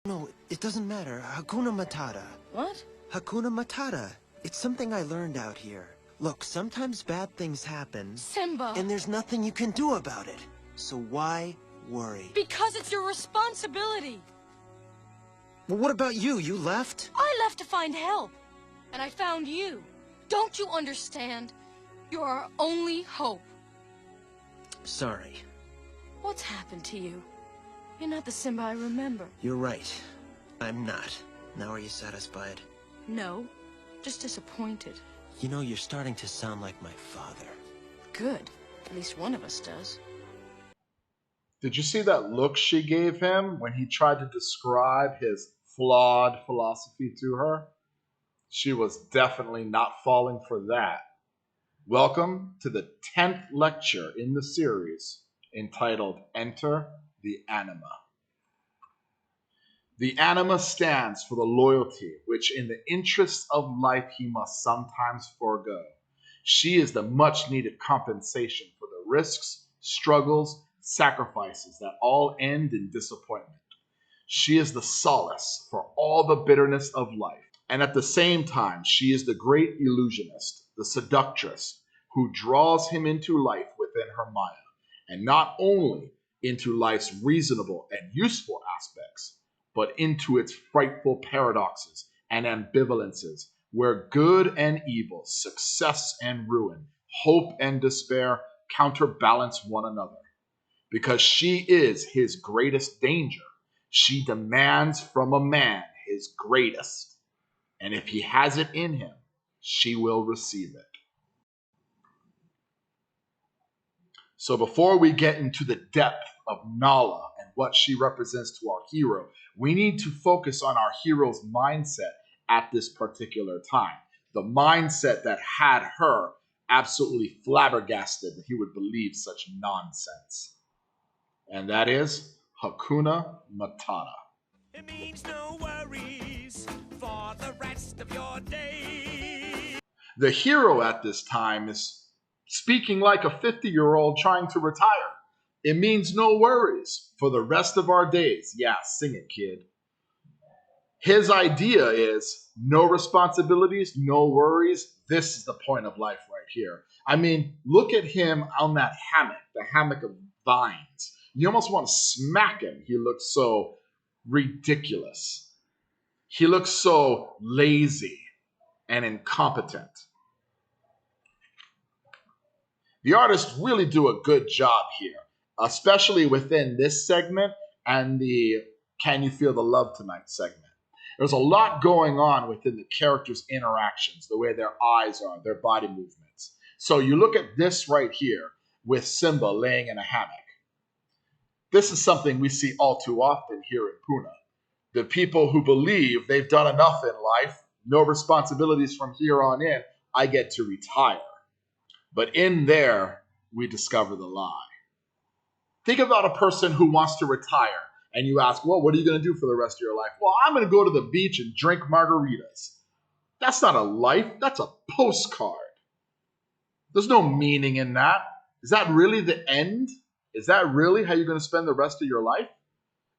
No, it doesn't matter. Hakuna Matata. What? Hakuna Matata. It's something I learned out here. Look, sometimes bad things happen. Simba! And there's nothing you can do about it. So why worry? Because it's your responsibility! Well, what about you? You left? I left to find help. And I found you. Don't you understand? You're our only hope. Sorry. What's happened to you? You're not the Simba I remember. You're right. I'm not. Now are you satisfied? No, just disappointed. You know, you're starting to sound like my father. Good. At least one of us does. Did you see that look she gave him when he tried to describe his flawed philosophy to her? She was definitely not falling for that. Welcome to the 10th lecture in the series entitled Enter the Anima. The Anima stands for the loyalty which in the interests of life he must sometimes forego. She is the much needed compensation for the risks, struggles, sacrifices that all end in disappointment. She is the solace for all the bitterness of life. And at the same time, she is the great illusionist, the seductress, who draws him into life within her Maya, and not only into life's reasonable and useful aspects, but into its frightful paradoxes and ambivalences, where good and evil, success and ruin, hope and despair counterbalance one another. Because she is his greatest danger, she demands from a man his greatest. And if he has it in him, she will receive it. So before we get into the depth of Nala and what she represents to our hero, we need to focus on our hero's mindset at this particular time. The mindset that had her absolutely flabbergasted that he would believe such nonsense. And that is Hakuna Matata. It means no worries for the rest of your day. The hero at this time is speaking like a 50-year-old trying to retire. It means no worries for the rest of our days. Yeah, sing it, kid. His idea is no responsibilities, no worries. This is the point of life right here. I mean, look at him on that hammock, the hammock of vines. You almost want to smack him. He looks so ridiculous. He looks so lazy and incompetent. The artists really do a good job here, especially within this segment and the Can You Feel the Love Tonight segment. There's a lot going on within the characters' interactions, the way their eyes are, their body movements. So you look at this right here with Simba laying in a hammock. This is something we see all too often here in Puna. The people who believe they've done enough in life, no responsibilities from here on in, I get to retire. But in there, we discover the lie. Think about a person who wants to retire, and you ask, well, what are you going to do for the rest of your life? Well, I'm going to go to the beach and drink margaritas. That's not a life. That's a postcard. There's no meaning in that. Is that really the end? Is that really how you're going to spend the rest of your life?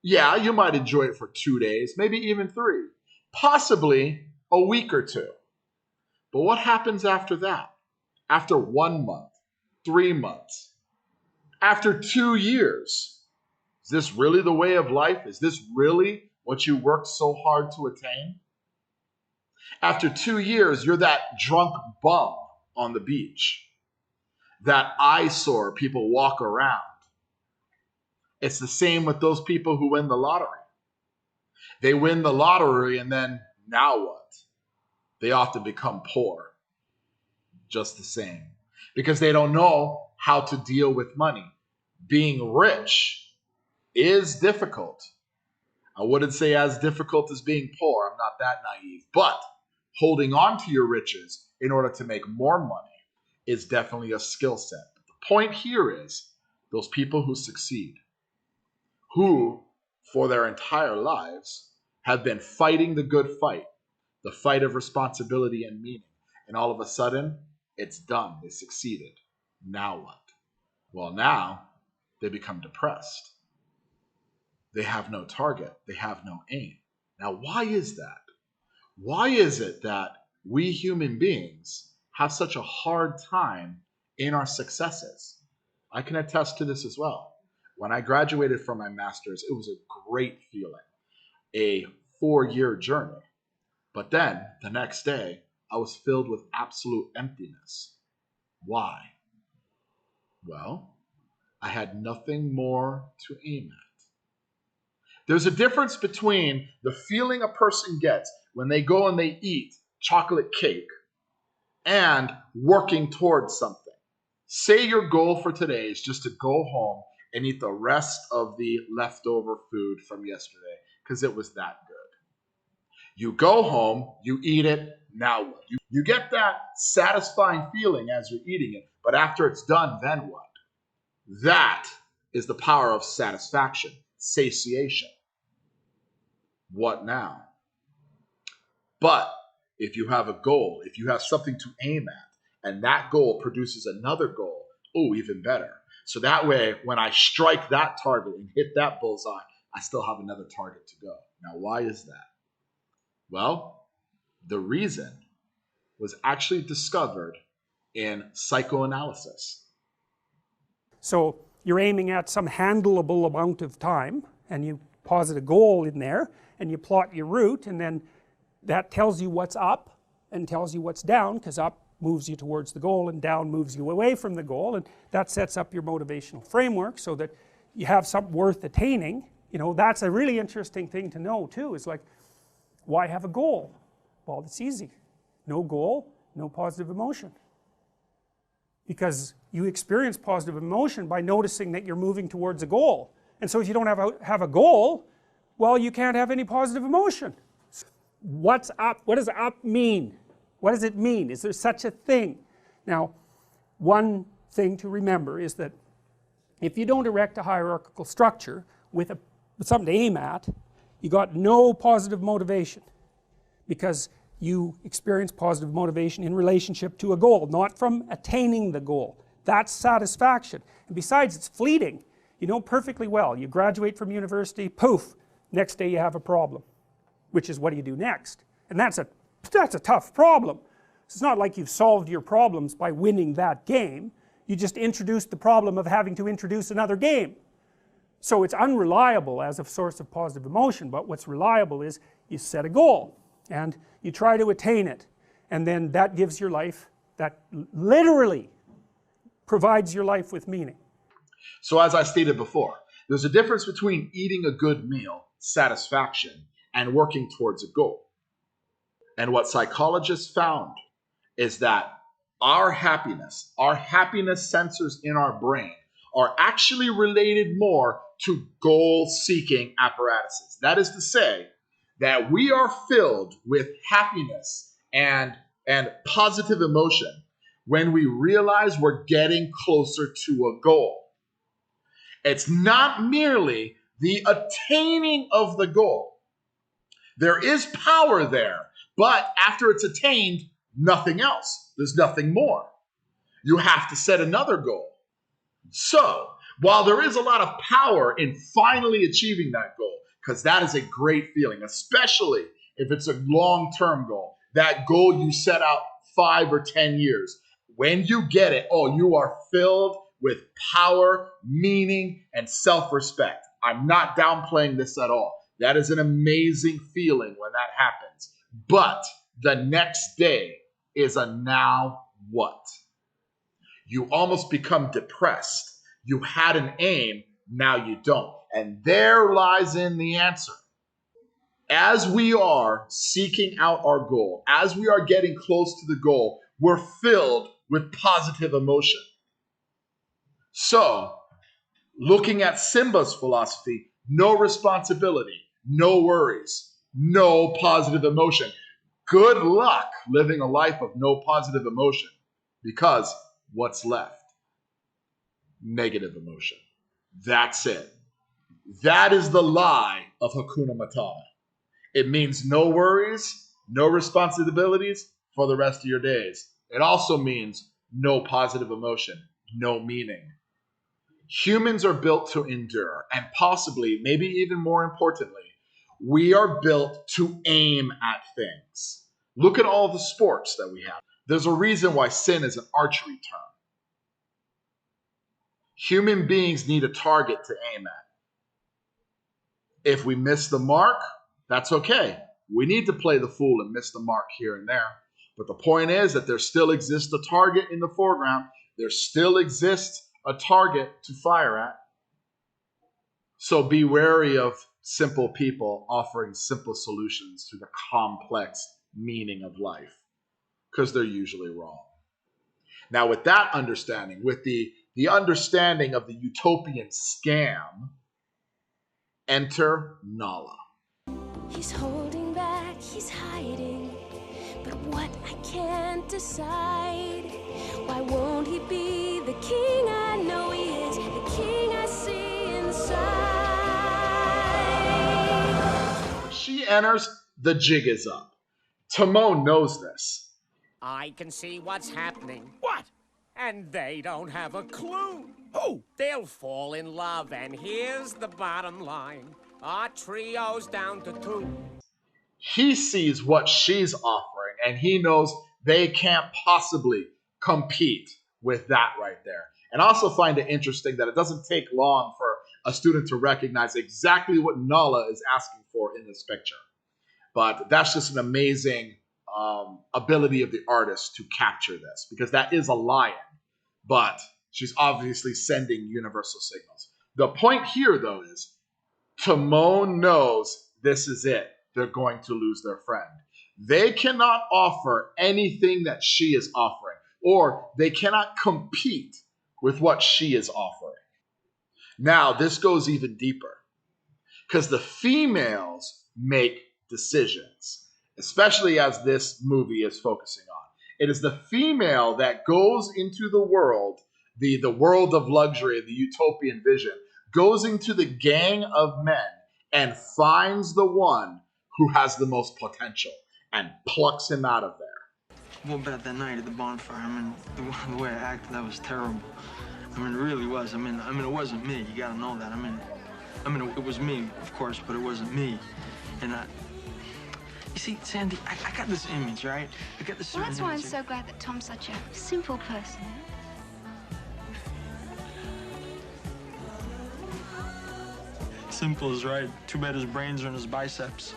Yeah, you might enjoy it for 2 days, maybe even 3, possibly a week or 2. But what happens after that? After 1 month, 3 months, after 2 years? Is this really the way of life? Is this really what you worked so hard to attain? After 2 years, you're that drunk bum on the beach, that eyesore people walk around. It's the same with those people who win the lottery. They win the lottery and then now what? They often become poor. Just the same. Because they don't know how to deal with money. Being rich is difficult. I wouldn't say as difficult as being poor. I'm not that naive. But holding on to your riches in order to make more money is definitely a skill set. But the point here is those people who succeed, who for their entire lives have been fighting the good fight, the fight of responsibility and meaning. And all of a sudden, it's done. They succeeded. Now what? Well, now they become depressed. they have no target, they have no aim. Now, why is that? Why is it that we human beings have such a hard time in our successes? I can attest to this as well. When I graduated from my master's, it was a great feeling, a 4-year journey. But then the next day, I was filled with absolute emptiness. Why? Well, I had nothing more to aim at. There's a difference between the feeling a person gets when they go and they eat chocolate cake and working towards something. Say your goal for today is just to go home and eat the rest of the leftover food from yesterday because it was that good. You go home, you eat it, now what? You get that satisfying feeling as you're eating it, but after it's done, then what? That is the power of satisfaction, satiation. What now? But if you have a goal, if you have something to aim at, and that goal produces another goal, oh, even better. So that way, when I strike that target and hit that bullseye, I still have another target to go. Now, why is that? Well, the reason was actually discovered in psychoanalysis. So you're aiming at some handleable amount of time, and you posit a goal in there, and you plot your route, and then that tells you what's up and tells you what's down, because up moves you towards the goal and down moves you away from the goal, and that sets up your motivational framework so that you have something worth attaining. You know, that's a really interesting thing to know too. Is like, why have a goal? Well, it's easy. No goal, no positive emotion. Because you experience positive emotion by noticing that you're moving towards a goal. And so if you don't have a goal, well, you can't have any positive emotion. What's up? What does up mean? What does it mean? Is there such a thing? Now, one thing to remember is that if you don't erect a hierarchical structure with something to aim at, you got no positive motivation, because you experience positive motivation in relationship to a goal, not from attaining the goal. That's satisfaction. And besides, it's fleeting. You know perfectly well, you graduate from university, poof, next day you have a problem, which is what do you do next? And that's a tough problem. It's not like you've solved your problems by winning that game. You just introduced the problem of having to introduce another game. So it's unreliable as a source of positive emotion, but what's reliable is you set a goal and you try to attain it, and then that gives your life, that literally provides your life with meaning. So as I stated before, there's a difference between eating a good meal, satisfaction, and working towards a goal. And what psychologists found is that our happiness sensors in our brain are actually related more to goal-seeking apparatuses. That is to say, that we are filled with happiness and positive emotion when we realize we're getting closer to a goal. It's not merely the attaining of the goal. There is power there, but after it's attained, nothing else. There's nothing more. You have to set another goal. So, while there is a lot of power in finally achieving that goal, because that is a great feeling, especially if it's a long-term goal, that goal you set out 5 or 10 years. When you get it, oh, you are filled with power, meaning, and self-respect. I'm not downplaying this at all. That is an amazing feeling when that happens. But the next day is a now what? You almost become depressed. You had an aim, now you don't. And there lies in the answer. As we are seeking out our goal, as we are getting close to the goal, we're filled with positive emotion. So, looking at Simba's philosophy, no responsibility, no worries, no positive emotion. Good luck living a life of no positive emotion, because what's left? Negative emotion. That's it. That is the lie of Hakuna Matata. It means no worries, no responsibilities for the rest of your days. It also means no positive emotion, no meaning. Humans are built to endure, and possibly, maybe even more importantly, we are built to aim at things. Look at all the sports that we have. There's a reason why sin is an archery term. Human beings need a target to aim at. If we miss the mark, that's okay. We need to play the fool and miss the mark here and there. But the point is that there still exists a target in the foreground. There still exists a target to fire at. So be wary of simple people offering simple solutions to the complex meaning of life, because they're usually wrong. Now, with that understanding, with the understanding of the utopian scam, enter Nala. He's holding back, he's hiding, but what I can't decide. Why won't he be the king I know he is, the king I see inside? She enters, the jig is up. Timon knows this. I can see what's happening. What? And they don't have a clue. Who? They'll fall in love, and here's the bottom line. Our trio's down to 2. He sees what she's offering, and he knows they can't possibly compete with that right there. And I also find it interesting that it doesn't take long for a student to recognize exactly what Nala is asking for in this picture. But that's just an amazing ability of the artist to capture this, because that is a lion, but she's obviously sending universal signals. The point here, though, is Timon knows this is it. They're going to lose their friend. They cannot offer anything that she is offering, or they cannot compete with what she is offering. Now, this goes even deeper, because the females make decisions, especially as this movie is focusing on. It is the female that goes into the world, the world of luxury, the utopian vision, goes into the gang of men and finds the one who has the most potential and plucks him out of there. Well, about that night at the bonfire, I mean, the way I acted, that was terrible. I mean, it really was. I mean, it wasn't me. You gotta know that. I mean, it was me, of course, but it wasn't me. And you see, Sandy, I got this image, right? I got this. Well, that's why I'm so glad that Tom's such a simple person. Simple is right. Too bad his brains are in his biceps.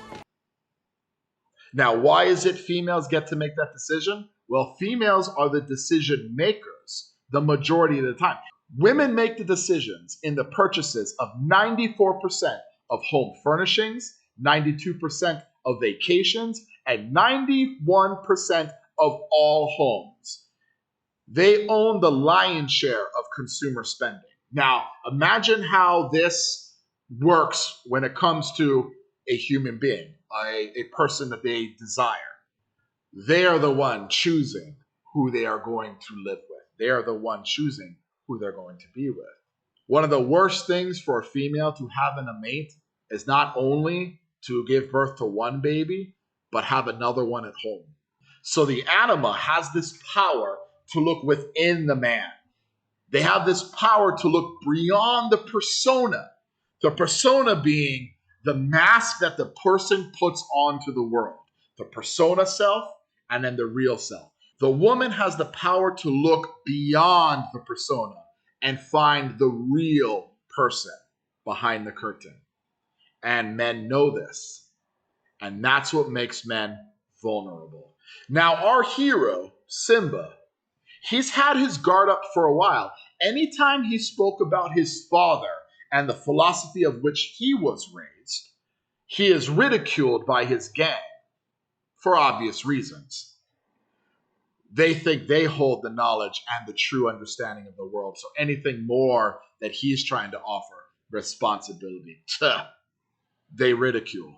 Now, why is it females get to make that decision? Well, females are the decision makers the majority of the time. Women make the decisions in the purchases of 94% of home furnishings, 92% of vacations, and 91% of all homes. They own the lion's share of consumer spending. Now, imagine how this works when it comes to a human being, a person that they desire. They are the one choosing who they are going to live with. They are the one choosing who they're going to be with. One of the worst things for a female to have in a mate is not only to give birth to one baby, but have another one at home. So the Anima has this power to look within the man. They have this power to look beyond the persona. The persona being the mask that the person puts onto the world. The persona self and then the real self. The woman has the power to look beyond the persona and find the real person behind the curtain. And men know this. And that's what makes men vulnerable. Now, our hero, Simba, he's had his guard up for a while. Anytime he spoke about his father and the philosophy of which he was raised, he is ridiculed by his gang for obvious reasons. They think they hold the knowledge and the true understanding of the world. So anything more that he's trying to offer, responsibility, they ridicule.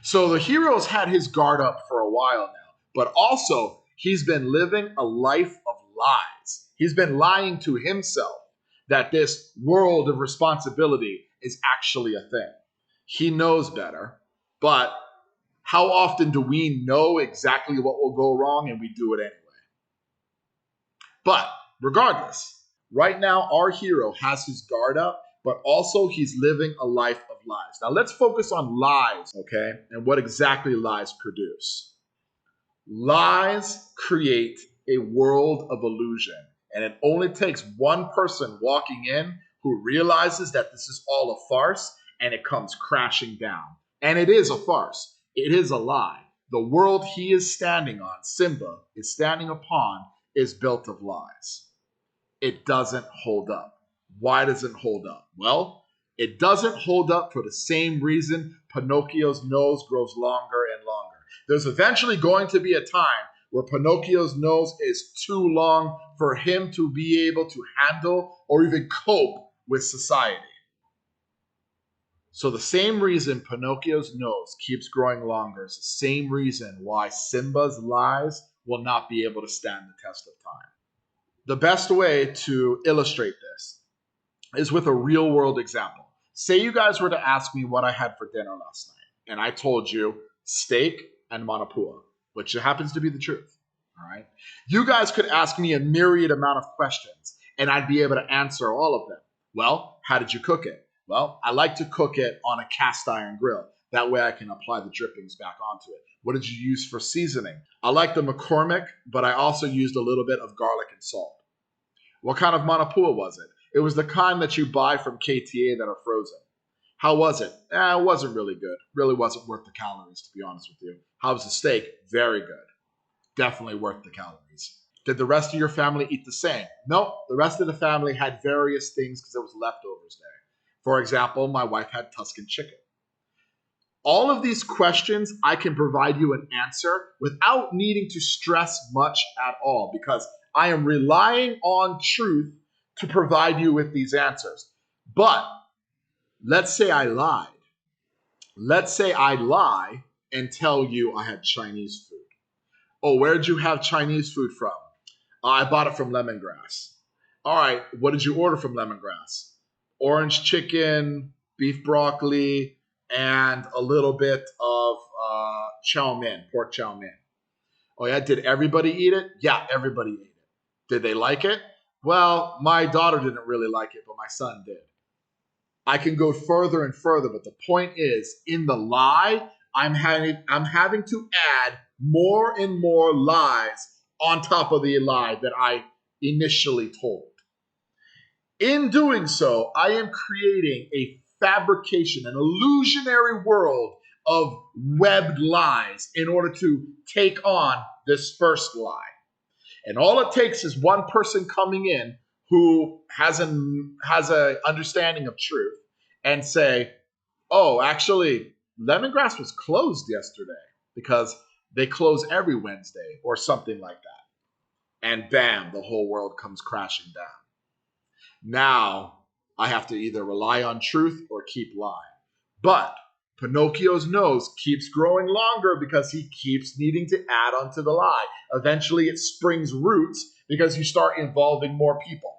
So the hero's had his guard up for a while now, but also he's been living a life of lies. He's been lying to himself that this world of responsibility is actually a thing. He knows better, but how often do we know exactly what will go wrong and we do it anyway? But regardless, Right now, our hero has his guard up, but also he's living a life of lies. Now let's focus on lies, okay? And what exactly lies produce. Lies create a world of illusion, and it only takes one person walking in who realizes that this is all a farce, and it comes crashing down. And it is a farce. It is a lie. The world he is standing on, Simba is standing upon, is built of lies. It doesn't hold up. Why does it hold up? Well, it doesn't hold up for the same reason Pinocchio's nose grows longer and longer. There's eventually going to be a time where Pinocchio's nose is too long for him to be able to handle or even cope with society. So the same reason Pinocchio's nose keeps growing longer is the same reason why Simba's lies will not be able to stand the test of time. The best way to illustrate this is with a real world example. Say you guys were to ask me what I had for dinner last night, and I told you steak and manapua, which happens to be the truth. All right. You guys could ask me a myriad amount of questions, and I'd be able to answer all of them. Well, how did you cook it? Well, I like to cook it on a cast iron grill. That way I can apply the drippings back onto it. What did you use for seasoning? I like the McCormick, but I also used a little bit of garlic and salt. What kind of manapua was it? It was the kind that you buy from KTA that are frozen. How was it? It wasn't really good. Really wasn't worth the calories, to be honest with you. How was the steak? Very good. Definitely worth the calories. Did the rest of your family eat the same? Nope. The rest of the family had various things because there was leftovers there. For example, my wife had Tuscan chicken. All of these questions, I can provide you an answer without needing to stress much at all because I am relying on truth to provide you with these answers. But let's say I lied. Let's say I lie and tell you I had Chinese food. Oh, where'd you have Chinese food from? I bought it from Lemongrass. All right, what did you order from Lemongrass? Orange chicken, beef broccoli, and a little bit of chow mein, pork chow mein. Oh yeah, did everybody eat it? Yeah, everybody ate it. Did they like it? Well, my daughter didn't really like it, but my son did. I can go further and further, but the point is, in the lie, I'm having to add more and more lies on top of the lie that I initially told. In doing so, I am creating a fabrication, an illusionary world of webbed lies in order to take on this first lie. And all it takes is one person coming in who has an understanding of truth and say, oh, actually, Lemongrass was closed yesterday because they close every Wednesday or something like that. And bam, the whole world comes crashing down. Now, I have to either rely on truth or keep lying. But Pinocchio's nose keeps growing longer because he keeps needing to add on to the lie. Eventually, it springs roots because you start involving more people.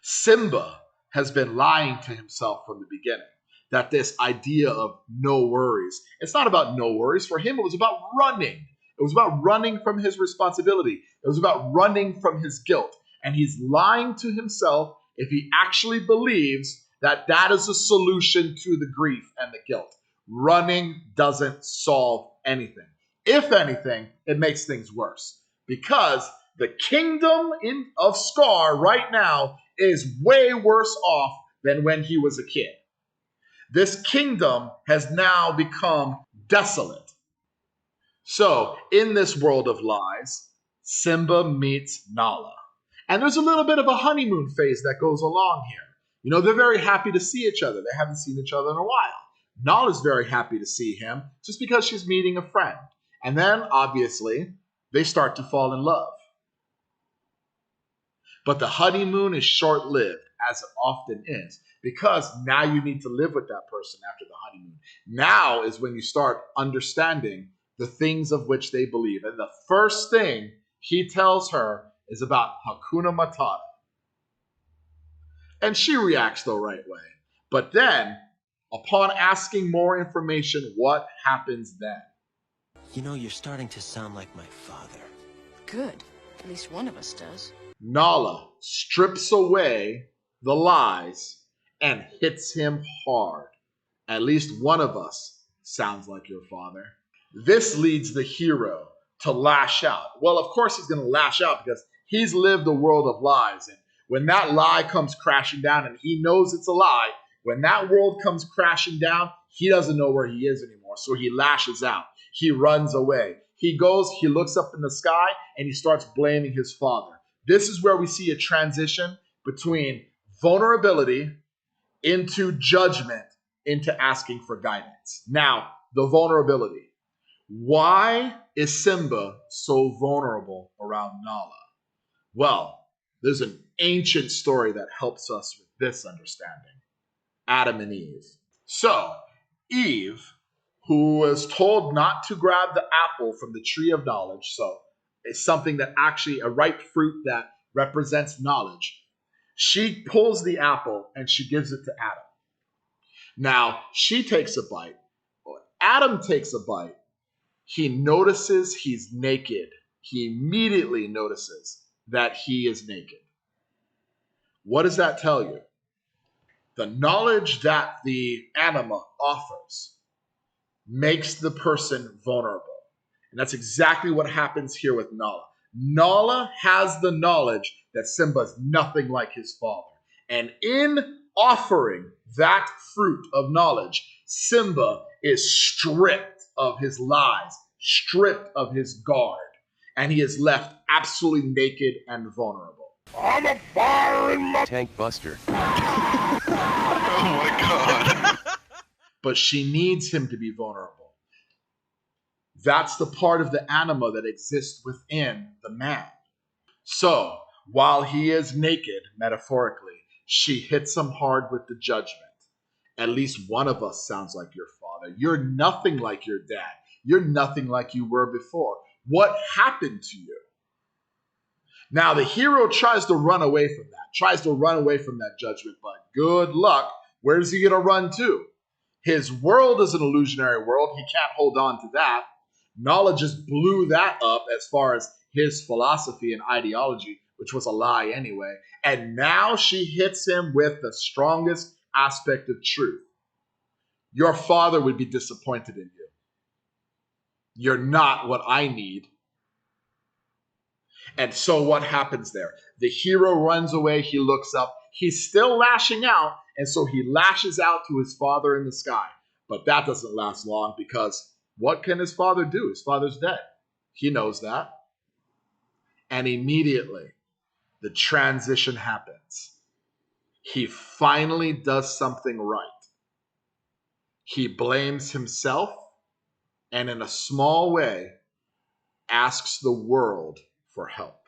Simba has been lying to himself from the beginning that this idea of no worries, it's not about no worries. For him, it was about running. It was about running from his responsibility. It was about running from his guilt. And he's lying to himself if he actually believes that that is a solution to the grief and the guilt. Running doesn't solve anything. If anything, it makes things worse. Because the kingdom of Scar right now is way worse off than when he was a kid. This kingdom has now become desolate. So, in this world of lies, Simba meets Nala. And there's a little bit of a honeymoon phase that goes along here. You know, they're very happy to see each other. They haven't seen each other in a while. Nala's very happy to see him just because she's meeting a friend. And then, obviously, they start to fall in love. But the honeymoon is short-lived, as it often is, because now you need to live with that person after the honeymoon. Now is when you start understanding the things of which they believe. And the first thing he tells her is about Hakuna Matata. And she reacts the right way. But then, upon asking more information, what happens then? You know, you're starting to sound like my father. Good. At least one of us does. Nala strips away the lies and hits him hard. At least one of us sounds like your father. This leads the hero to lash out. Well, of course he's going to lash out because he's lived a world of lies. And when that lie comes crashing down, and he knows it's a lie, when that world comes crashing down, he doesn't know where he is anymore. So he lashes out. He runs away. He goes, he looks up in the sky, and he starts blaming his father. This is where we see a transition between vulnerability into judgment into asking for guidance. Now, the vulnerability. Why is Simba so vulnerable around Nala? Well, there's an ancient story that helps us with this understanding. Adam and Eve. So, Eve, who was told not to grab the apple from the tree of knowledge, so it's something that actually, a ripe fruit that represents knowledge, she pulls the apple and she gives it to Adam. Now, she takes a bite. Adam takes a bite. He notices he's naked. He immediately notices that he is naked. What does that tell you? The knowledge that the anima offers makes the person vulnerable. And that's exactly what happens here with Nala. Nala has the knowledge that Simba is nothing like his father. And in offering that fruit of knowledge, Simba is stripped of his lies, stripped of his guard, and he is left absolutely naked and vulnerable. I'm a fire in my tank buster. Oh my God. But she needs him to be vulnerable. That's the part of the anima that exists within the man. So, while he is naked, metaphorically, she hits him hard with the judgment. At least one of us sounds like your father. You're nothing like your dad. You're nothing like you were before. What happened to you? Now, the hero tries to run away from that judgment, but good luck. Where's he going to run to? His world is an illusionary world. He can't hold on to that. Nala just blew that up as far as his philosophy and ideology, which was a lie anyway. And now she hits him with the strongest aspect of truth. Your father would be disappointed in you. You're not what I need. And so what happens there? The hero runs away. He looks up. He's still lashing out. And so he lashes out to his father in the sky. But that doesn't last long because what can his father do? His father's dead. He knows that. And immediately the transition happens. He finally does something right. He blames himself and in a small way asks the world for help.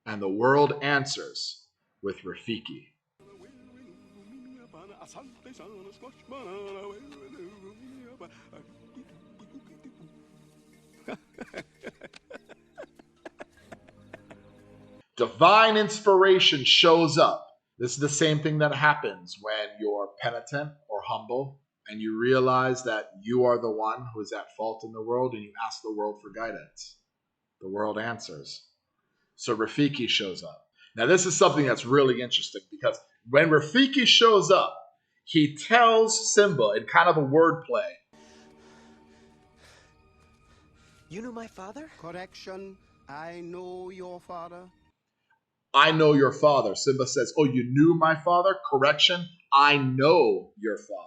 And the world answers with Rafiki. Divine inspiration shows up. This is the same thing that happens when you're penitent or humble and you realize that you are the one who is at fault in the world and you ask the world for guidance. The world answers. So Rafiki shows up. Now this is something that's really interesting because when Rafiki shows up, he tells Simba in kind of a wordplay. You knew my father? Correction, I know your father. I know your father. Simba says, oh, you knew my father? Correction, I know your father.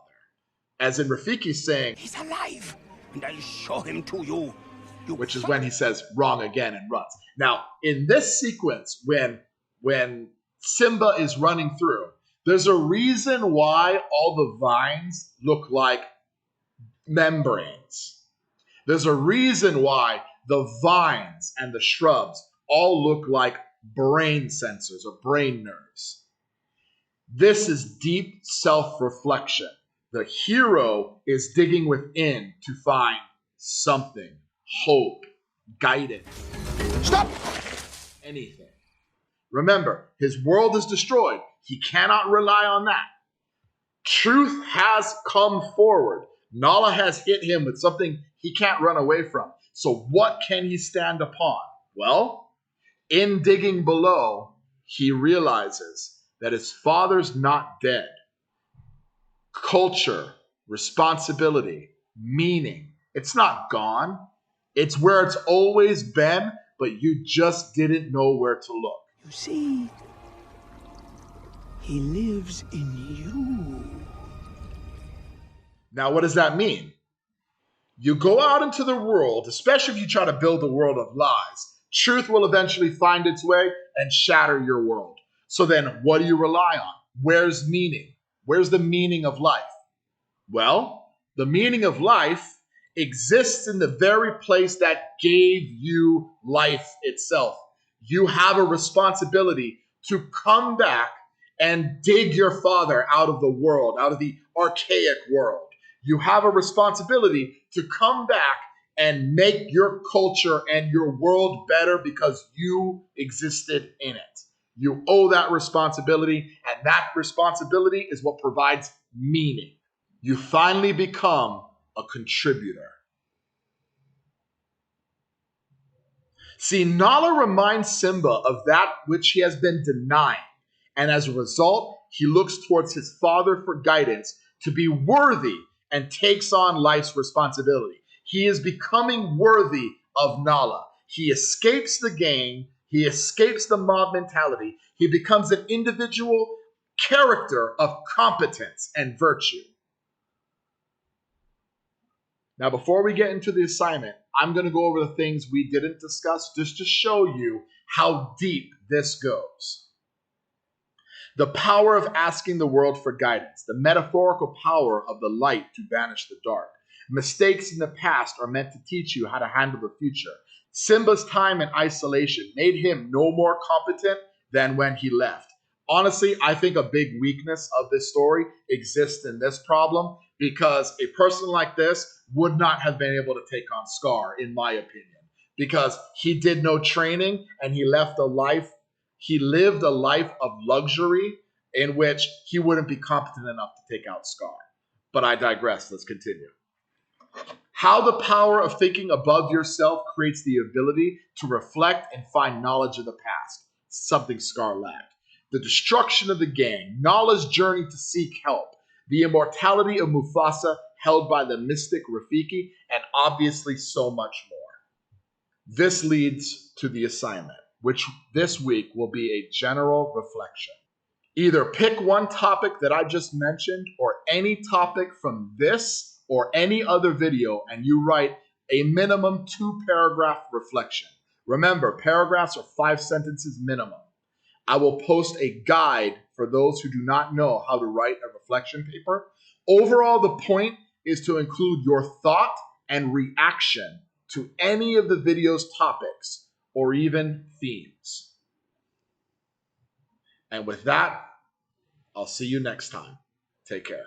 As in Rafiki saying, he's alive, and I'll show him to you. Which is when he says wrong again and runs. Now, in this sequence, when Simba is running through, there's a reason why all the vines look like membranes. There's a reason why the vines and the shrubs all look like brain sensors or brain nerves. This is deep self-reflection. The hero is digging within to find something, hope, guidance. Stop! Anything. Remember, his world is destroyed. He cannot rely on that. Truth has come forward. Nala has hit him with something he can't run away from. So what can he stand upon? Well, In digging below, he realizes that his father's not dead. Culture, responsibility, meaning, it's not gone. It's where it's always been, but you just didn't know where to look. You see, he lives in you. Now, what does that mean? You go out into the world, especially if you try to build a world of lies, truth will eventually find its way and shatter your world. So then what do you rely on? Where's meaning? Where's the meaning of life? Well, the meaning of life exists in the very place that gave you life itself. You have a responsibility to come back and dig your father out of the world, out of the archaic world. You have a responsibility to come back and make your culture and your world better because you existed in it. You owe that responsibility, and that responsibility is what provides meaning. You finally become a contributor. See, Nala reminds Simba of that which he has been denying, and as a result, he looks towards his father for guidance to be worthy and takes on life's responsibility. He is becoming worthy of Nala. He escapes the gang. He escapes the mob mentality. He becomes an individual character of competence and virtue. Now, before we get into the assignment, I'm going to go over the things we didn't discuss just to show you how deep this goes. The power of asking the world for guidance, the metaphorical power of the light to banish the dark. Mistakes in the past are meant to teach you how to handle the future. Simba's time in isolation made him no more competent than when he left. Honestly, I think a big weakness of this story exists in this problem because a person like this would not have been able to take on Scar, in my opinion, because he did no training and he lived a life of luxury in which he wouldn't be competent enough to take out Scar. But I digress. Let's continue. How the power of thinking above yourself creates the ability to reflect and find knowledge of the past, something Scar lacked. The destruction of the gang, Nala's journey to seek help, the immortality of Mufasa held by the mystic Rafiki, and obviously so much more. This leads to the assignment, which this week will be a general reflection. Either pick one topic that I just mentioned or any topic from this or any other video, and you write a minimum 2-paragraph reflection. Remember, paragraphs are 5 sentences minimum. I will post a guide for those who do not know how to write a reflection paper. Overall, the point is to include your thought and reaction to any of the video's topics or even themes. And with that, I'll see you next time. Take care.